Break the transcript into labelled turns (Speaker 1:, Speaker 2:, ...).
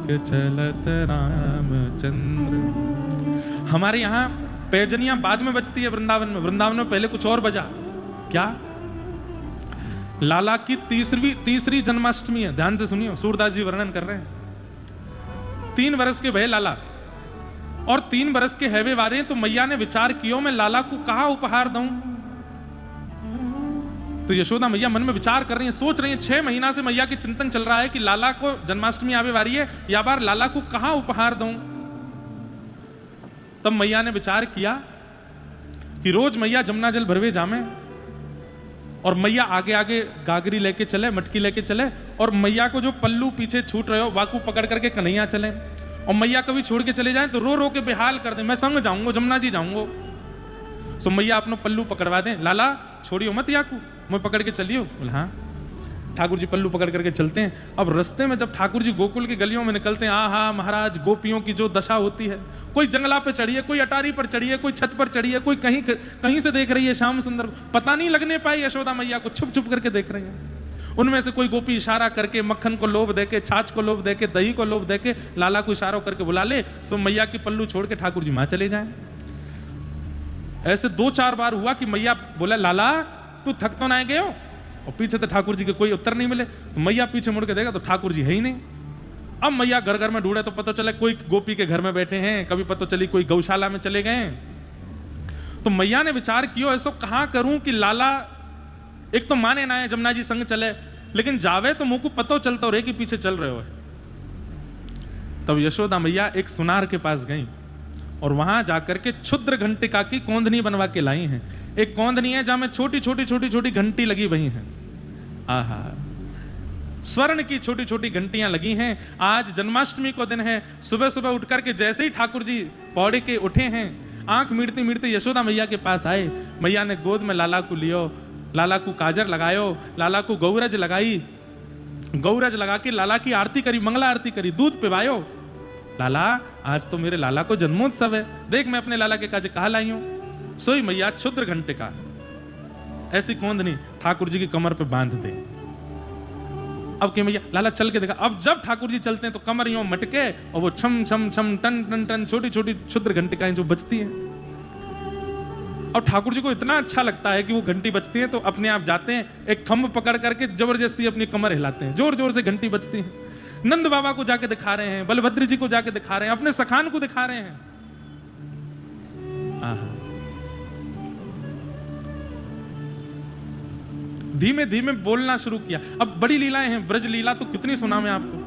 Speaker 1: के चलत रामचंद्र। हमारे यहाँ पैजनियां बाद में बजती है वृंदावन में। वृंदावन में पहले कुछ और बजा। क्या? लाला की तीसरी जन्माष्टमी है। ध्यान से सुनिए, सूरदास जी वर्णन कर रहे हैं। 3 वर्ष के भय लाला और 3 वर्ष के हैवे वारे। तो मैया ने विचार किया, मैं लाला को कहां उपहार दूं। तो यशोदा मैया मन में विचार कर रही है, सोच रही है। 6 महीना से मैया की चिंतन चल रहा है कि लाला को जन्माष्टमी आवे वारी है, या बार लाला को कहां उपहार दूं। तब मैया ने विचार किया कि रोज मैया जमुना जल भरवे जामे और मैया आगे आगे गागरी लेके चले, मटकी लेके चले, और मैया को जो पल्लू पीछे छूट रहे हो वाकू पकड़ करके कन्हैया चले। और मैया कभी छोड़ के चले जाए तो रो रो के बेहाल कर दे, मैं संग जाऊंगा, जमुना जी जाऊंगा। सो मैया अपना पल्लू पकड़वा दें, लाला छोड़ियो मत याकू, मैं पकड़ के चलियो। बोले हाँ। ठाकुर जी पल्लू पकड़ करके चलते हैं। अब रास्ते में जब ठाकुर जी गोकुल की गलियों में निकलते हैं, हाँ महाराज, गोपियों की जो दशा होती है, कोई जंगला पे चढ़ी है, कोई अटारी पर चढ़ी है, कोई छत पर चढ़ी है, कोई कहीं से देख रही है श्याम सुंदर, पता नहीं लगने पाई यशोदा मैया को, छुप छुप करके देख रही है। उनमें से कोई गोपी इशारा करके मक्खन को लोभ देके, छाछ को लोभ देके, दही को लोभ देके लाला को इशारा करके बुला ले, सो मैया की पल्लू छोड़ के ठाकुर जी वहां चले जाए। ऐसे 2-4 बार हुआ कि मैया बोला, लाला तू थक तो ना गए हो, और पीछे तो ठाकुर जी के कोई उत्तर नहीं मिले। तो मैया पीछे मुड़ के देखा तो ठाकुर जी है ही नहीं। अब मैया घर घर में ढूंढे तो पता चला कोई गोपी के घर में बैठे हैं, कभी पता चली कोई गौशाला में चले गए। तो मैया ने विचार किया, ऐसा कहां करूं कि लाला एक तो माने ना है, जमुना जी संग चले, लेकिन जावे तो मुंह को पता चलता रहे कि पीछे चल रहे हो। तब यशोदा मैया एक सुनार के पास गई और वहां जाकर के क्षुद्र घंटिका की कोंदनी बनवा के लाई हैं। एक कोंदनी है जहां में छोटी छोटी घंटी लगी हुई हैं। आहा, स्वर्ण की छोटी छोटी घंटियां लगी हैं। आज जन्माष्टमी को दिन है। सुबह सुबह उठ करके जैसे ही ठाकुर जी पौड़े के उठे हैं, आंख मीटते मीटते यशोदा मैया के पास आए। मैया ने गोद में लाला को लियो, लाला को काजर लगायो, लाला को गौरज लगाई, गौरज लगा के लाला की आरती करी, मंगला आरती करी, दूध पिवायो। लाला आज तो मेरे लाला को जन्मोत्सव है, देख मैं अपने लाला के काजे कहा लाई हूं। सोई मैया क्षुद्र घंटिका ऐसी कोंदनी ठाकुर जी की कमर पे बांध दे। अब के मैया लाला चल के देखा। अब जब ठाकुर जी चलते हैं तो कमर यूं मटके और वो छम छम छम टन टन टन छोटी छोटी क्षुद्र घंटिकाएं जो बजती हैं। और ठाकुर जी को इतना अच्छा लगता है कि वो घंटी बजती है तो अपने आप जाते हैं, एक खम्भ पकड़ करके जबरदस्ती अपनी कमर हिलाते हैं, जोर जोर से घंटी बजती है। नंद बाबा को जाके दिखा रहे हैं, बलभद्र जी को जाके दिखा रहे हैं, अपने सखान को दिखा रहे हैं। धीमे धीमे बोलना शुरू किया। अब बड़ी लीलाएं हैं, ब्रज लीला तो कितनी सुना मैं आपको।